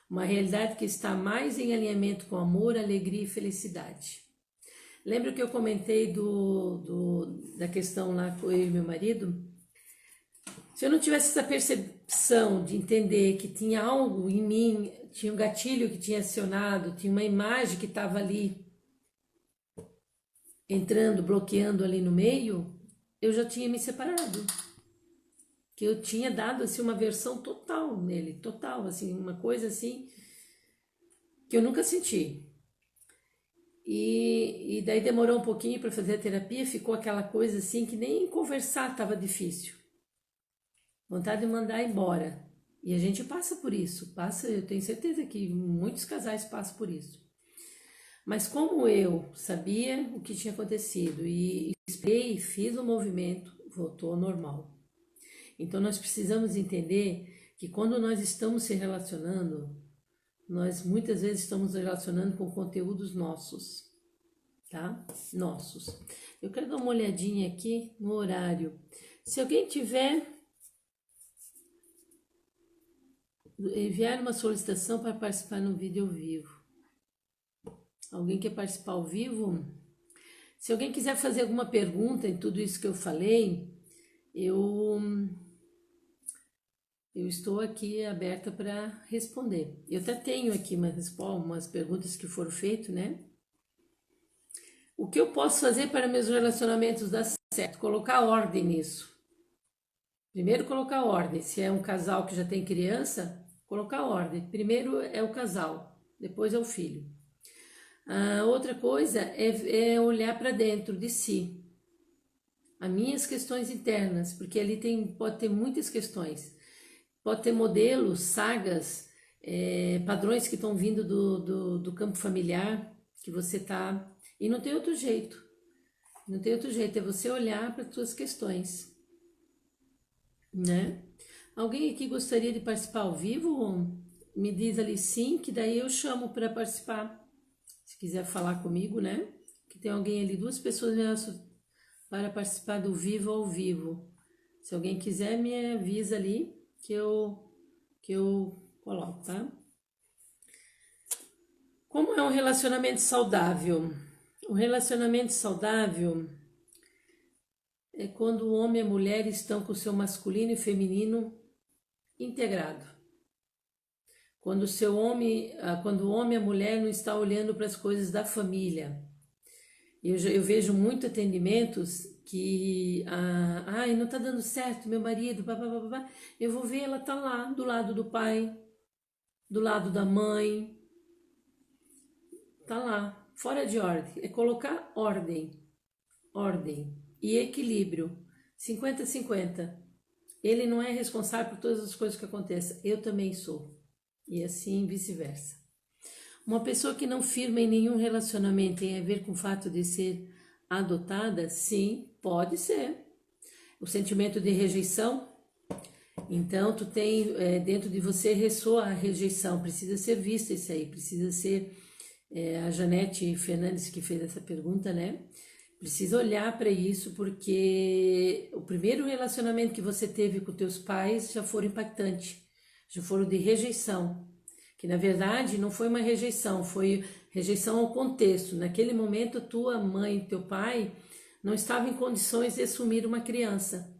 Uma realidade que está mais em alinhamento com amor, alegria e felicidade. Lembra que eu comentei da questão lá com eu e meu marido? Se eu não tivesse essa percepção de entender que tinha algo em mim, tinha um gatilho que tinha acionado, tinha uma imagem que estava ali entrando, bloqueando ali no meio, eu já tinha me separado. Que eu tinha dado assim uma versão total nele, total, assim, uma coisa assim que eu nunca senti. E daí demorou um pouquinho para fazer a terapia, ficou aquela coisa assim que nem conversar estava difícil. vontade de mandar embora. E a gente passa por isso, eu tenho certeza que muitos casais passam por isso. Mas como eu sabia o que tinha acontecido e esperei, fiz o movimento, voltou ao normal. Então nós precisamos entender que quando nós estamos se relacionando, nós muitas vezes estamos relacionando com conteúdos nossos, tá? Nossos. Eu quero dar uma olhadinha aqui no horário. Se alguém tiver, enviar uma solicitação para participar no vídeo ao vivo. Alguém quer participar ao vivo? Se alguém quiser fazer alguma pergunta em tudo isso que eu falei, eu estou aqui aberta para responder. Eu até tenho aqui umas perguntas que foram feitas, né? O que eu posso fazer para meus relacionamentos dar certo? Colocar ordem nisso. Primeiro, colocar ordem. Se é um casal que já tem criança, colocar ordem. Primeiro é o casal, depois é o filho. A outra coisa é olhar para dentro de si. As minhas questões internas, porque ali pode ter muitas questões. Pode ter modelos, sagas, padrões que estão vindo do campo familiar, que você tá. E não tem outro jeito. Não tem outro jeito, é você olhar para as suas questões. Né? Alguém aqui gostaria de participar ao vivo? Me diz ali sim, que daí eu chamo para participar. Se quiser falar comigo, né? Que tem alguém ali, 2 pessoas para participar do vivo ao vivo. Se alguém quiser, me avisa ali que eu coloco, tá? Como é um relacionamento saudável? O relacionamento saudável é quando o homem e a mulher estão com o seu masculino e feminino integrado. Quando o homem e a mulher não estão olhando para as coisas da família. Eu vejo muito atendimentos que, não está dando certo, meu marido, eu vou ver, ela está lá, do lado do pai, do lado da mãe, está lá, fora de ordem. É colocar ordem e equilíbrio, 50-50. Ele não é responsável por todas as coisas que acontecem, eu também sou, e assim vice-versa. Uma pessoa que não firma em nenhum relacionamento tem a ver com o fato de ser adotada? Sim, pode ser. O sentimento de rejeição, então tu tem, dentro de você ressoa a rejeição, precisa ser vista isso aí, precisa ser, a Janete Fernandes que fez essa pergunta, né? Precisa olhar para isso, porque o primeiro relacionamento que você teve com teus pais já foram impactantes, já foram de rejeição. Que na verdade não foi uma rejeição, foi rejeição ao contexto. Naquele momento, tua mãe e teu pai não estavam em condições de assumir uma criança.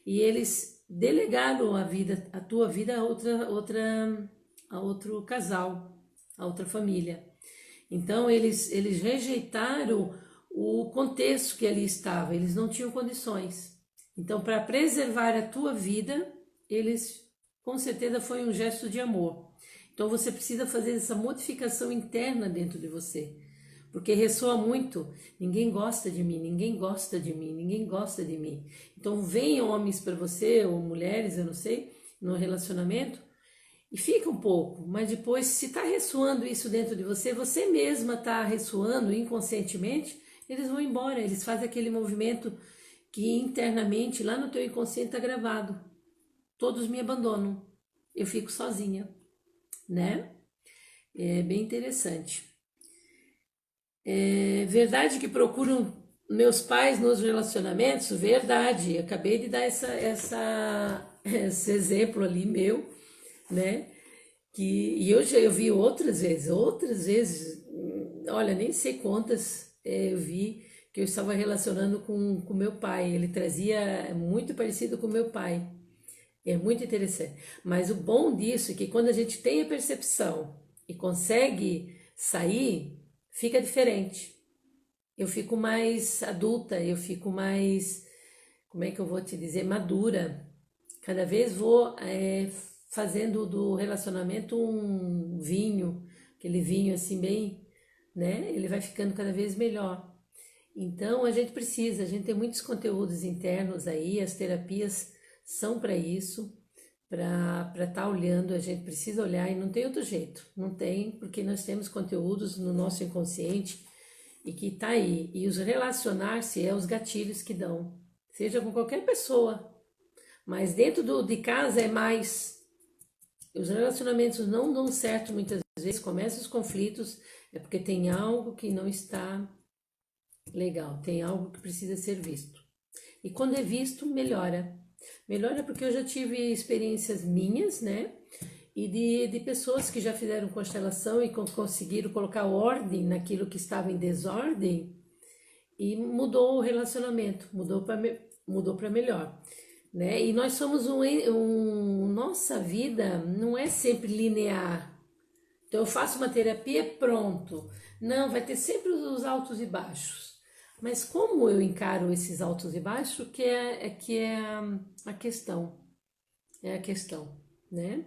E eles delegaram a tua vida a outro casal, a outra família. Então, eles rejeitaram o contexto que ali estava, eles não tinham condições. Então, para preservar a tua vida, eles, com certeza, foi um gesto de amor. Então você precisa fazer essa modificação interna dentro de você, porque ressoa muito, ninguém gosta de mim, ninguém gosta de mim, ninguém gosta de mim. Então vem homens para você, ou mulheres, eu não sei, no relacionamento, e fica um pouco, mas depois se está ressoando isso dentro de você, você mesma está ressoando inconscientemente, eles vão embora, eles fazem aquele movimento que internamente lá no teu inconsciente está gravado. Todos me abandonam, eu fico sozinha. Né? É bem interessante. É verdade que procuram meus pais nos relacionamentos? Verdade, acabei de dar esse exemplo ali meu, né? E eu vi outras vezes, olha, nem sei quantas eu vi que eu estava relacionando com meu pai, ele trazia muito parecido com meu pai. É muito interessante. Mas o bom disso é que quando a gente tem a percepção e consegue sair, fica diferente. Eu fico mais adulta, eu fico mais, como é que eu vou te dizer, madura. Cada vez vou fazendo do relacionamento um vinho, aquele vinho assim bem, né? Ele vai ficando cada vez melhor. Então a gente tem muitos conteúdos internos aí, as terapias são para isso. para estar olhando, a gente precisa olhar e não tem outro jeito, não tem, porque nós temos conteúdos no nosso inconsciente e que tá aí. E os relacionar-se é os gatilhos que dão, seja com qualquer pessoa, mas dentro de casa é mais. Os relacionamentos não dão certo muitas vezes, começam os conflitos, é porque tem algo que não está legal, tem algo que precisa ser visto. E quando é visto, melhora. Melhora porque eu já tive experiências minhas, né? E de pessoas que já fizeram constelação e conseguiram colocar ordem naquilo que estava em desordem e mudou o relacionamento, mudou para melhor, né? E nós somos nossa vida não é sempre linear. Então eu faço uma terapia, pronto. Não, vai ter sempre os altos e baixos. Mas como eu encaro esses altos e baixos, que é a questão. É a questão, né?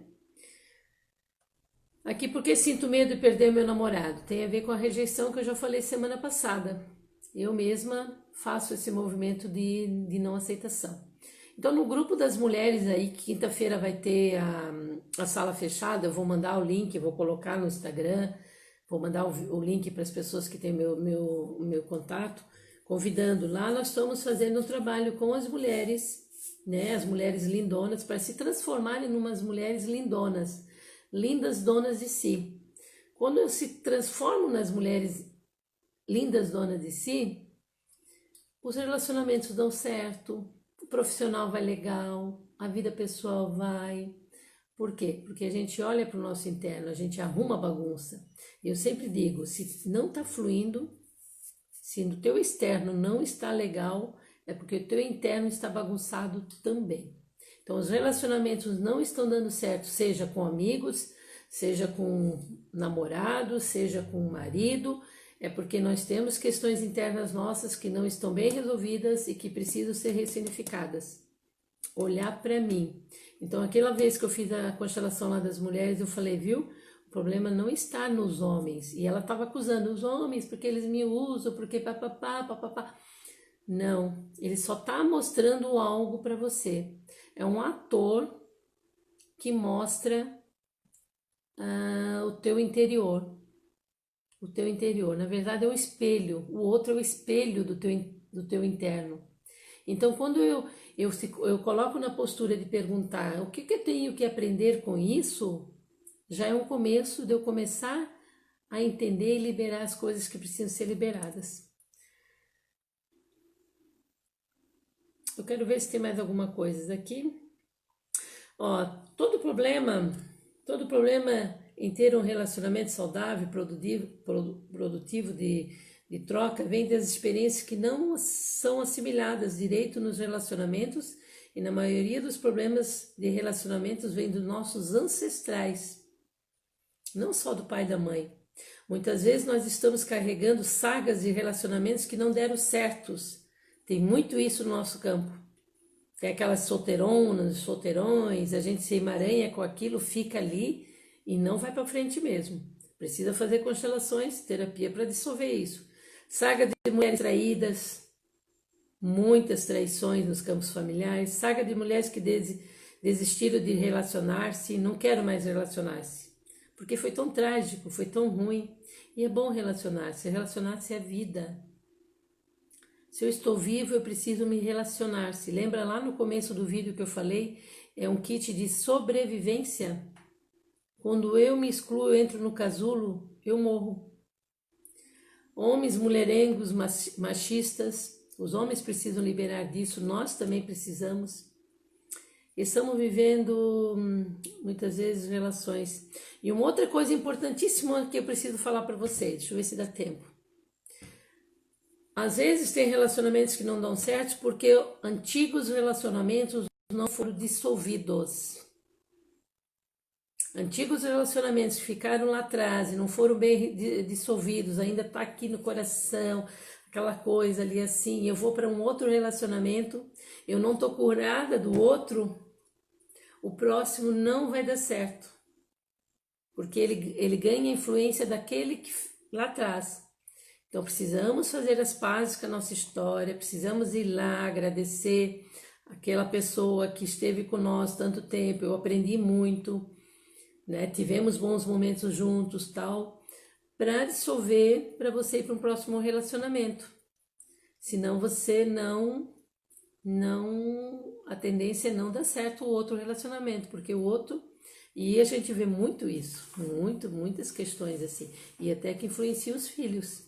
Aqui, porque sinto medo de perder meu namorado? Tem a ver com a rejeição que eu já falei semana passada. Eu mesma faço esse movimento de não aceitação. Então, no grupo das mulheres aí, quinta-feira vai ter a sala fechada, eu vou mandar o link, vou colocar no Instagram, vou mandar o link para as pessoas que têm meu contato, convidando. Lá nós estamos fazendo um trabalho com as mulheres, né, as mulheres lindonas, para se transformarem em umas mulheres lindonas, lindas donas de si. Quando eu se transformo nas mulheres lindas donas de si, os relacionamentos dão certo, o profissional vai legal, a vida pessoal vai. Por quê? Porque a gente olha para o nosso interno, a gente arruma a bagunça. Eu sempre digo, se não está fluindo, se no teu externo não está legal, é porque o teu interno está bagunçado também. Então, os relacionamentos não estão dando certo, seja com amigos, seja com namorado, seja com marido, é porque nós temos questões internas nossas que não estão bem resolvidas e que precisam ser ressignificadas. Olhar para mim. Então, aquela vez que eu fiz a constelação lá das mulheres, eu falei, viu? O problema não está nos homens. E ela estava acusando os homens porque eles me usam, porque papapá, papapá. Não, ele só está mostrando algo para você. É um ator que mostra o teu interior. O teu interior. Na verdade, é um espelho. O outro é o espelho do teu interno. Então, quando eu coloco na postura de perguntar o que eu tenho que aprender com isso, já é um começo de eu começar a entender e liberar as coisas que precisam ser liberadas. Eu quero ver se tem mais alguma coisa aqui. Ó, todo problema em ter um relacionamento saudável, produtivo de troca, vem das experiências que não são assimiladas direito nos relacionamentos e na maioria dos problemas de relacionamentos vem dos nossos ancestrais, não só do pai e da mãe. Muitas vezes nós estamos carregando sagas de relacionamentos que não deram certos. Tem muito isso no nosso campo. Tem aquelas solteironas, solteirões, a gente se emaranha com aquilo, fica ali e não vai para frente mesmo. Precisa fazer constelações, terapia para dissolver isso. Saga de mulheres traídas, muitas traições nos campos familiares. Saga de mulheres que desistiram de relacionar-se e não querem mais relacionar-se. Porque foi tão trágico, foi tão ruim. E é bom relacionar-se. Relacionar-se é vida. Se eu estou vivo, eu preciso me relacionar. Se lembra lá no começo do vídeo que eu falei? É um kit de sobrevivência. Quando eu me excluo, eu entro no casulo, eu morro. Homens mulherengos, machistas, os homens precisam liberar disso, nós também precisamos. Estamos vivendo, muitas vezes, relações. E uma outra coisa importantíssima que eu preciso falar para vocês, deixa eu ver se dá tempo. Às vezes tem relacionamentos que não dão certo porque antigos relacionamentos não foram dissolvidos. Antigos relacionamentos que ficaram lá atrás e não foram bem dissolvidos, ainda está aqui no coração, aquela coisa ali assim, eu vou para um outro relacionamento, eu não estou curada do outro, o próximo não vai dar certo. Porque ele ganha a influência daquele que lá atrás. Então, precisamos fazer as pazes com a nossa história, precisamos ir lá agradecer aquela pessoa que esteve conosco tanto tempo, eu aprendi muito, né? Tivemos bons momentos juntos, tal, para dissolver, para você ir para um próximo relacionamento. Senão você a tendência é não dar certo o outro relacionamento, porque o outro, e a gente vê muito isso, muitas questões assim, e até que influencia os filhos.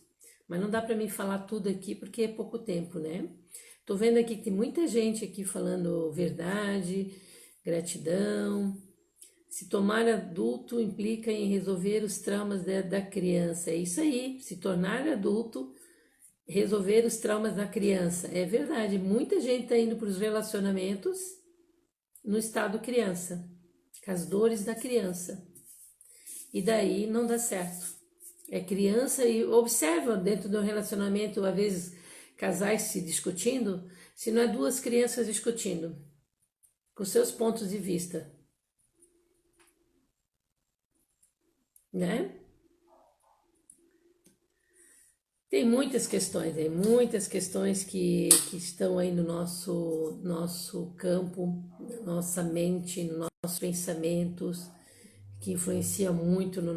Mas não dá para mim falar tudo aqui porque é pouco tempo, né? Tô vendo aqui que tem muita gente aqui falando verdade, gratidão. Se tomar adulto implica em resolver os traumas da criança. É isso aí, se tornar adulto, resolver os traumas da criança. É verdade, muita gente está indo para os relacionamentos no estado criança, com as dores da criança. E daí não dá certo. É criança e observa dentro de um relacionamento, às vezes, casais se discutindo, se não é duas crianças discutindo, com seus pontos de vista, né? Tem muitas questões que estão aí no nosso campo, na nossa mente, nos nossos pensamentos, que influencia muito no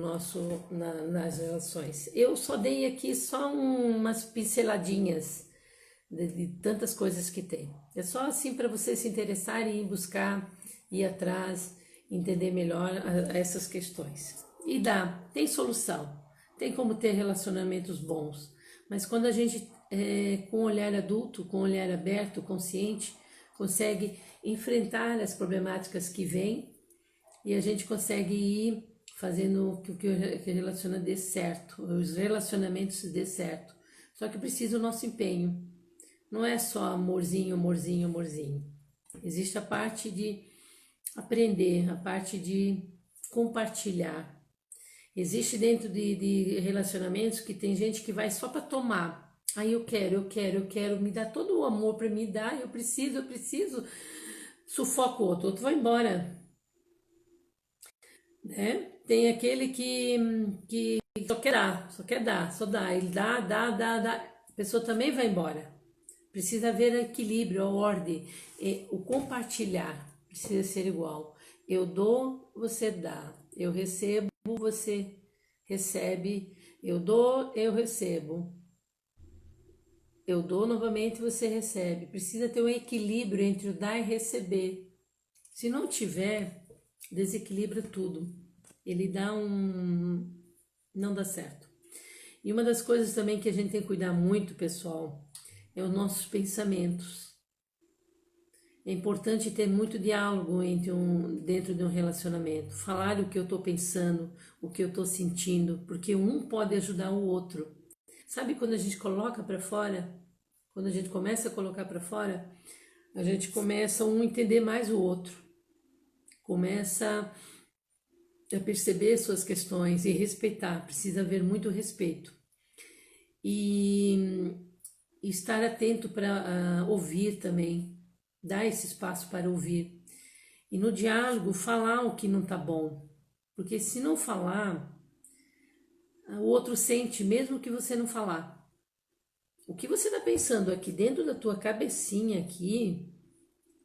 nas relações. Eu só dei aqui só umas pinceladinhas de tantas coisas que tem. É só assim para você se interessar e ir buscar, ir atrás, entender melhor essas questões. E tem solução, tem como ter relacionamentos bons, mas quando a gente, com um olhar adulto, com um olhar aberto, consciente, consegue enfrentar as problemáticas que vêm e a gente consegue ir fazendo que o relacionamento dê certo, os relacionamentos dê certo. Só que precisa o nosso empenho. Não é só amorzinho, amorzinho, amorzinho. Existe a parte de aprender, a parte de compartilhar. Existe dentro de relacionamentos que tem gente que vai só para tomar. Aí eu quero, me dá todo o amor para me dar, eu preciso. Sufoca o outro vai embora. Né? Tem aquele que só quer dar, só dá. Ele dá. A pessoa também vai embora. Precisa haver equilíbrio, a ordem, o compartilhar precisa ser igual. Eu dou, você dá. Eu recebo, você recebe. Eu dou, eu recebo. Eu dou novamente, você recebe. Precisa ter um equilíbrio entre o dar e receber. Se não tiver, desequilibra tudo. Ele não dá certo. E uma das coisas também que a gente tem que cuidar muito, pessoal, é os nossos pensamentos. É importante ter muito diálogo dentro de um relacionamento. Falar o que eu estou pensando, o que eu estou sentindo, porque um pode ajudar o outro. Sabe quando a gente coloca para fora? Quando a gente começa a colocar para fora, a gente começa a entender mais o outro. Começa a perceber suas questões e respeitar. Precisa haver muito respeito. E estar atento para ouvir também, dar esse espaço para ouvir. E no diálogo, falar o que não está bom. Porque se não falar, o outro sente, mesmo que você não falar. O que você está pensando aqui dentro da tua cabecinha aqui,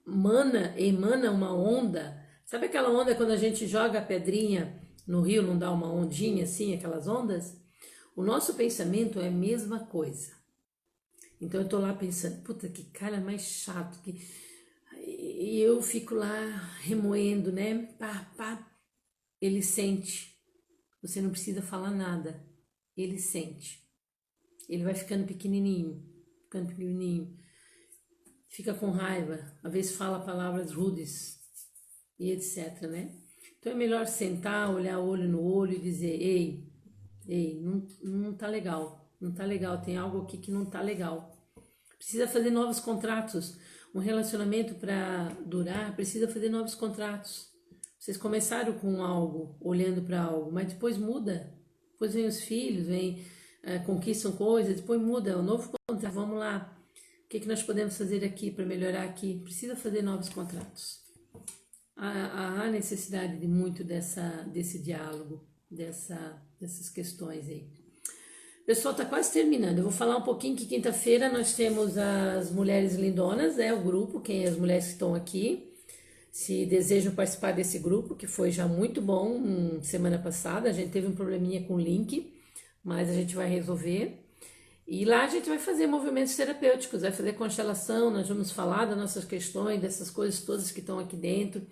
emana uma onda. Sabe aquela onda quando a gente joga a pedrinha no rio, não dá uma ondinha assim, aquelas ondas? O nosso pensamento é a mesma coisa. Então eu tô lá pensando, puta, que cara mais chato, e eu fico lá remoendo, né? Pá. Ele sente. Você não precisa falar nada. Ele sente. Ele vai ficando pequenininho. Fica com raiva. Às vezes fala palavras rudes e etc, né? Então é melhor sentar, olhar olho no olho e dizer, ei, não tá legal. Não tá legal, tem algo aqui que não tá legal. Precisa fazer novos contratos. Um relacionamento para durar precisa fazer novos contratos. Vocês começaram com algo, olhando para algo, mas depois muda. Depois vem os filhos, conquistam coisas, depois muda. É um novo contrato, vamos lá. O que nós podemos fazer aqui para melhorar aqui? Precisa fazer novos contratos. Há necessidade de muito desse diálogo, dessas questões aí. Pessoal, está quase terminando. Eu vou falar um pouquinho que quinta-feira nós temos as Mulheres Lindonas, né? O grupo, quem é as mulheres que estão aqui. Se desejam participar desse grupo, que foi já muito bom semana passada. A gente teve um probleminha com o link, mas a gente vai resolver. E lá a gente vai fazer movimentos terapêuticos, vai fazer constelação, nós vamos falar das nossas questões, dessas coisas todas que estão aqui dentro.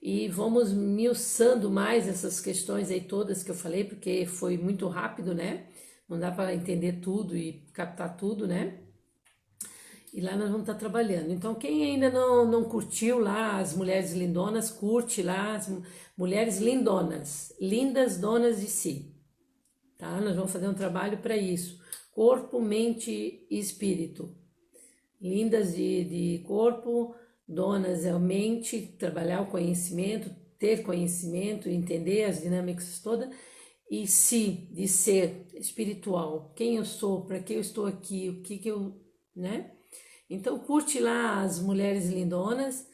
E vamos miuçando mais essas questões aí todas que eu falei, porque foi muito rápido, né? Não dá para entender tudo e captar tudo, né? E lá nós vamos estar trabalhando. Então, quem ainda não curtiu lá as Mulheres Lindonas, curte lá as Mulheres Lindonas, lindas donas de si, tá? Nós vamos fazer um trabalho para isso. Corpo, mente e espírito. Lindas de corpo, donas é a mente, trabalhar o conhecimento, ter conhecimento, entender as dinâmicas todas. E si, de ser espiritual. Quem eu sou, para que eu estou aqui, o que eu, né? Então curte lá as Mulheres Lindonas,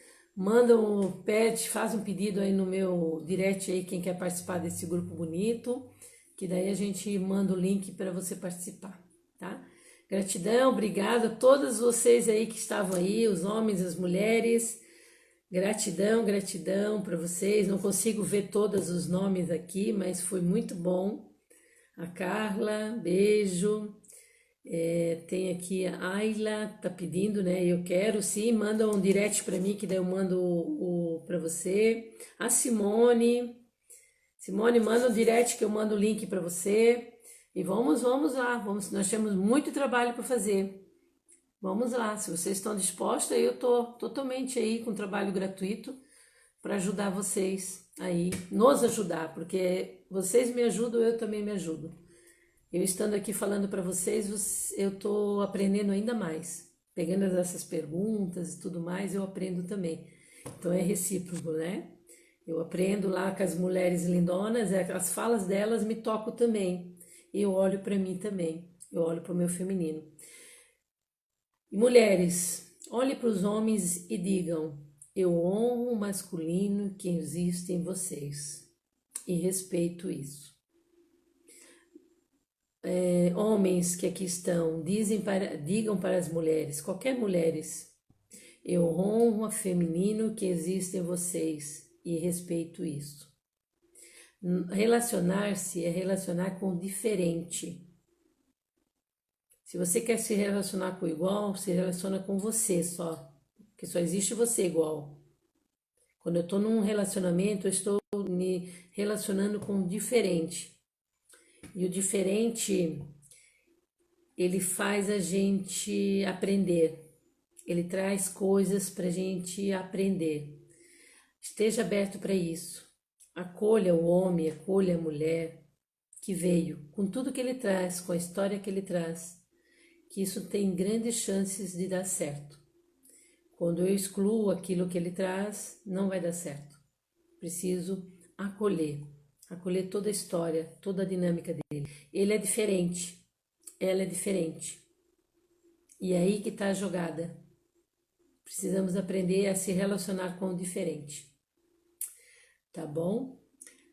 pede, faz um pedido aí no meu direct aí, quem quer participar desse grupo bonito, que daí a gente manda o link para você participar, tá? Gratidão, obrigada a todas vocês aí que estavam aí, os homens, as mulheres, gratidão, gratidão para vocês, não consigo ver todos os nomes aqui, mas foi muito bom. A Carla, beijo. Tem aqui a Ayla, tá pedindo, né? Eu quero, sim, manda um direct para mim, que daí eu mando para você. A Simone, manda um direct que eu mando o link para você. E vamos lá, nós temos muito trabalho para fazer. Vamos lá, se vocês estão dispostos, eu tô totalmente aí com trabalho gratuito para ajudar vocês aí, nos ajudar, porque vocês me ajudam, eu também me ajudo. Eu estando aqui falando para vocês, eu estou aprendendo ainda mais. Pegando essas perguntas e tudo mais, eu aprendo também. Então é recíproco, né? Eu aprendo lá com as mulheres lindonas, as falas delas me tocam também. E eu olho para mim também. Eu olho para o meu feminino. E mulheres, olhe para os homens e digam: eu honro o masculino que existe em vocês. E respeito isso. Homens que aqui estão, digam para as mulheres, qualquer mulheres, eu honro o feminino que existe em vocês e respeito isso. Relacionar-se é relacionar com o diferente. Se você quer se relacionar com o igual, se relaciona com você só, porque só existe você igual. Quando eu estou num relacionamento, eu estou me relacionando com o diferente. E o diferente, ele faz a gente aprender. Ele traz coisas para a gente aprender. Esteja aberto para isso. Acolha o homem, acolha a mulher que veio, com tudo que ele traz, com a história que ele traz, que isso tem grandes chances de dar certo. Quando eu excluo aquilo que ele traz, não vai dar certo. Preciso acolher toda a história, toda a dinâmica dele. Ele é diferente, ela é diferente. E é aí que está a jogada. Precisamos aprender a se relacionar com o diferente. Tá bom?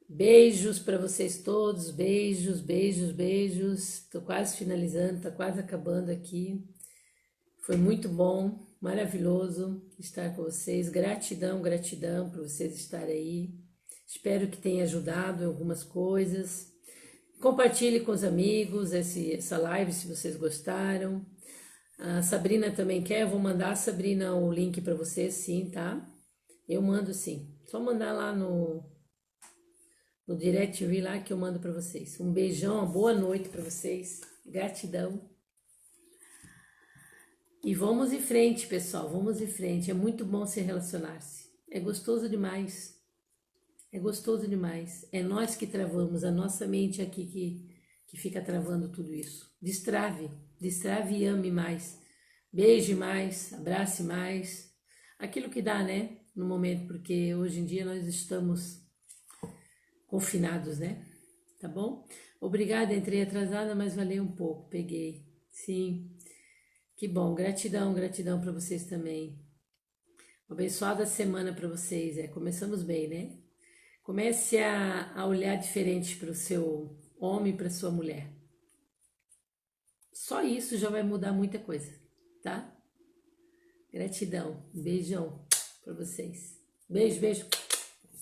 Beijos para vocês todos, beijos, beijos, beijos. Tô quase finalizando, tá quase acabando aqui. Foi muito bom, maravilhoso estar com vocês. Gratidão, gratidão por vocês estarem aí. Espero que tenha ajudado em algumas coisas. Compartilhe com os amigos essa live se vocês gostaram. A Sabrina também quer, eu vou mandar, Sabrina, o link para vocês, sim, tá? Eu mando sim. Só mandar lá no direct lá que eu mando para vocês. Um beijão, uma boa noite para vocês. Gratidão. E vamos em frente, pessoal, vamos em frente. É muito bom se relacionar-se. É gostoso demais. É gostoso demais. É nós que travamos, a nossa mente aqui que fica travando tudo isso. Destrave e ame mais. Beije mais, abrace mais. Aquilo que dá, né? No momento, porque hoje em dia nós estamos confinados, né? Tá bom? Obrigada, entrei atrasada, mas valeu um pouco, peguei. Sim. Que bom, gratidão, gratidão para vocês também. Uma abençoada semana para vocês. Começamos bem, né? Comece a olhar diferente para o seu homem e para sua mulher. Só isso já vai mudar muita coisa, tá? Gratidão. Beijão pra vocês. Beijo, beijo.